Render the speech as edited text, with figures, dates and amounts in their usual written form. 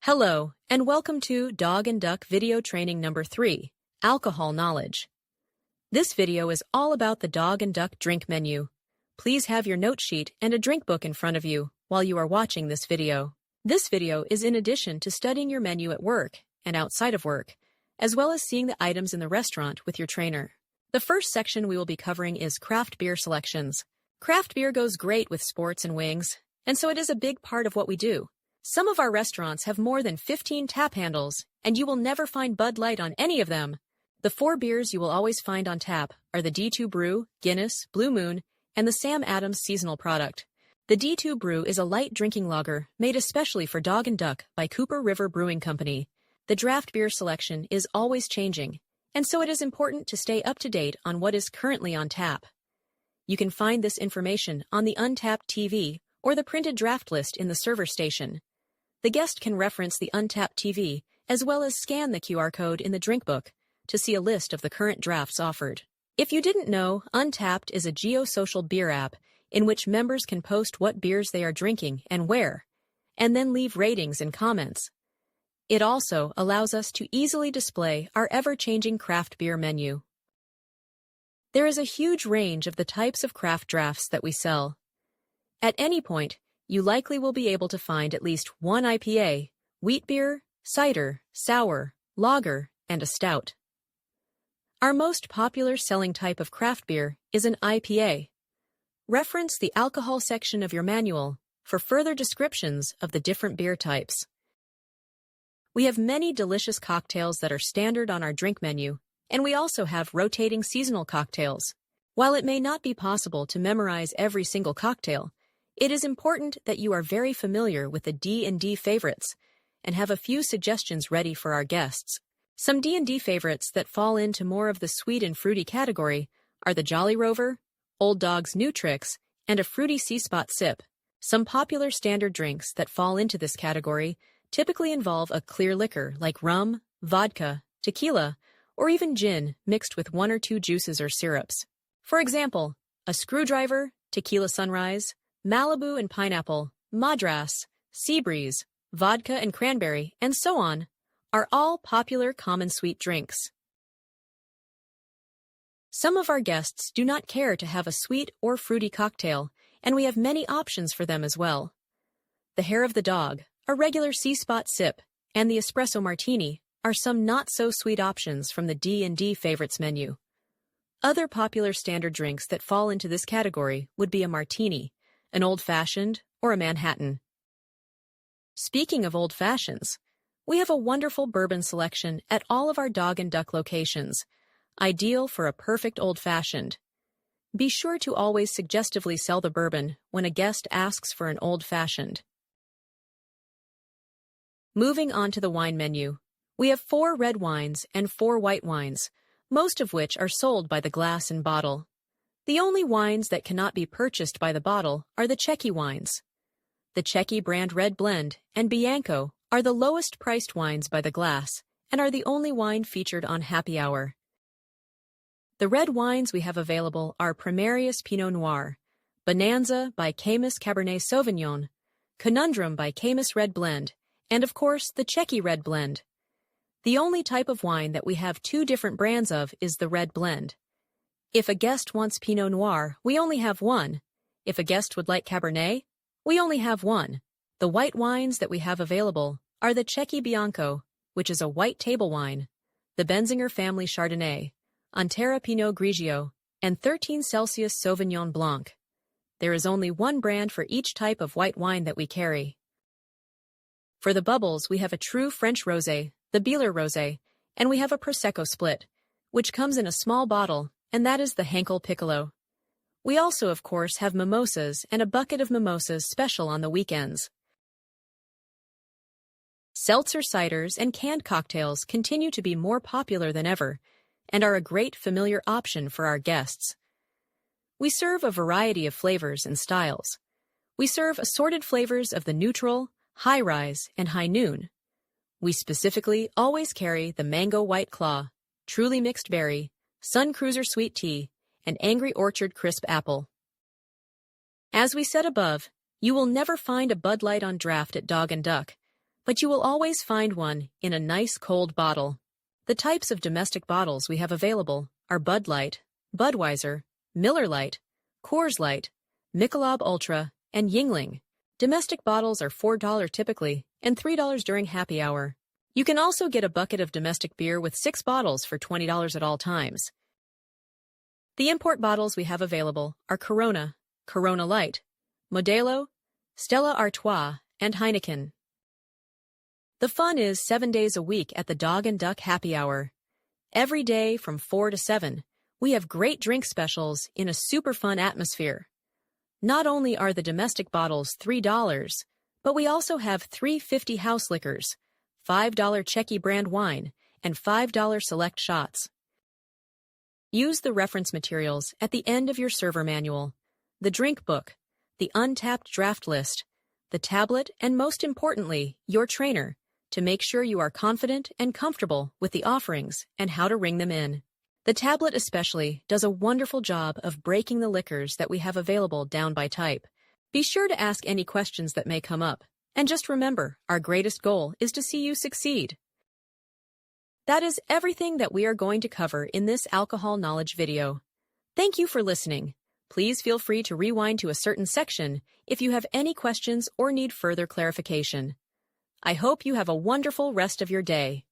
Hello, and welcome to Dog and Duck video training number 3, Alcohol Knowledge. This video is all about the Dog and Duck drink menu. Please have your note sheet and a drink book in front of you while you are watching this video. This video is in addition to studying your menu at work and outside of work, as well as seeing the items in the restaurant with your trainer. The first section we will be covering is craft beer selections. Craft beer goes great with sports and wings, and so it is a big part of what we do. Some of our restaurants have more than 15 tap handles, and you will never find Bud Light on any of them. The 4 beers you will always find on tap are the D2 Brew, Guinness, Blue Moon, and the Sam Adams seasonal product. The D2 Brew is a light drinking lager made especially for Dog and Duck by Cooper River Brewing Company. The draft beer selection is always changing, and so it is important to stay up to date on what is currently on tap. You can find this information on the Untapped TV or the printed draft list in the server station. The guest can reference the Untapped TV as well as scan the QR code in the drink book to see a list of the current drafts offered. If you didn't know, Untapped is a geosocial beer app in which members can post what beers they are drinking and where, and then leave ratings and comments. It also allows us to easily display our ever-changing craft beer menu. There is a huge range of the types of craft drafts that we sell. At any point, you likely will be able to find at least one IPA, wheat beer, cider, sour, lager, and a stout. Our most popular selling type of craft beer is an IPA. Reference the alcohol section of your manual for further descriptions of the different beer types. We have many delicious cocktails that are standard on our drink menu, and we also have rotating seasonal cocktails. While it may not be possible to memorize every single cocktail, it is important that you are very familiar with the D&D favorites and have a few suggestions ready for our guests. Some D&D favorites that fall into more of the sweet and fruity category are the Jolly Rover, Old Dog's New Tricks, and a fruity Sea Spot sip. Some popular standard drinks that fall into this category typically involve a clear liquor like rum, vodka, tequila, or even gin mixed with 1 or 2 juices or syrups. For example, a Screwdriver, Tequila Sunrise, Malibu and Pineapple, Madras, Seabreeze, Vodka and Cranberry, and so on, are all popular common sweet drinks. Some of our guests do not care to have a sweet or fruity cocktail, and we have many options for them as well. The Hair of the Dog, a regular Sea Spot sip, and the Espresso Martini are some not-so-sweet options from the D&D favorites menu. Other popular standard drinks that fall into this category would be a martini, an old-fashioned, or a Manhattan. Speaking of old fashions, we have a wonderful bourbon selection at all of our Dog and Duck locations, ideal for a perfect old-fashioned. Be sure to always suggestively sell the bourbon when a guest asks for an old-fashioned. Moving on to the wine menu, we have 4 red wines and 4 white wines, most of which are sold by the glass and bottle. The only wines that cannot be purchased by the bottle are the Cecchi wines. The Cecchi brand Red Blend and Bianco are the lowest priced wines by the glass and are the only wine featured on Happy Hour. The red wines we have available are Primarius Pinot Noir, Bonanza by Caymus Cabernet Sauvignon, Conundrum by Caymus Red Blend, and of course the Cecchi Red Blend. The only type of wine that we have 2 different brands of is the Red Blend. If a guest wants Pinot Noir, we only have 1. If a guest would like Cabernet, we only have 1. The white wines that we have available are the Cecchi Bianco, which is a white table wine, the Benzinger Family Chardonnay, Antera Pinot Grigio, and 13 Celsius Sauvignon Blanc. There is only 1 brand for each type of white wine that we carry. For the bubbles, we have a true French rosé, the Bieler Rosé, and we have a Prosecco split, which comes in a small bottle, and that is the Henkel Piccolo. We also, of course, have mimosas and a bucket of mimosas special on the weekends. Seltzer ciders and canned cocktails continue to be more popular than ever and are a great familiar option for our guests. We serve a variety of flavors and styles. We serve assorted flavors of the neutral, high rise, and high noon. We specifically always carry the Mango White Claw, Truly Mixed Berry, Sun Cruiser Sweet Tea, and Angry Orchard Crisp Apple. As we said above, you will never find a Bud Light on draft at Dog and Duck, but you will always find one in a nice cold bottle. The types of domestic bottles we have available are Bud Light, Budweiser, Miller Lite, Coors Light, Michelob Ultra, and Yuengling. Domestic bottles are $4 typically and $3 during happy hour. You can also get a bucket of domestic beer with 6 bottles for $20 at all times. The import bottles we have available are Corona, Corona Light, Modelo, Stella Artois, and Heineken. The fun is 7 days a week at the Dog and Duck Happy Hour. Every day from 4 to 7, we have great drink specials in a super fun atmosphere. Not only are the domestic bottles $3, but we also have $3.50 house liquors, $5 Checky brand wine, and $5 select shots. Use the reference materials at the end of your server manual, the drink book, the untapped draft list, the tablet, and most importantly, your trainer, to make sure you are confident and comfortable with the offerings and how to ring them in. The tablet especially does a wonderful job of breaking the liquors that we have available down by type. Be sure to ask any questions that may come up. And just remember, our greatest goal is to see you succeed. That is everything that we are going to cover in this alcohol knowledge video. Thank you for listening. Please feel free to rewind to a certain section if you have any questions or need further clarification. I hope you have a wonderful rest of your day.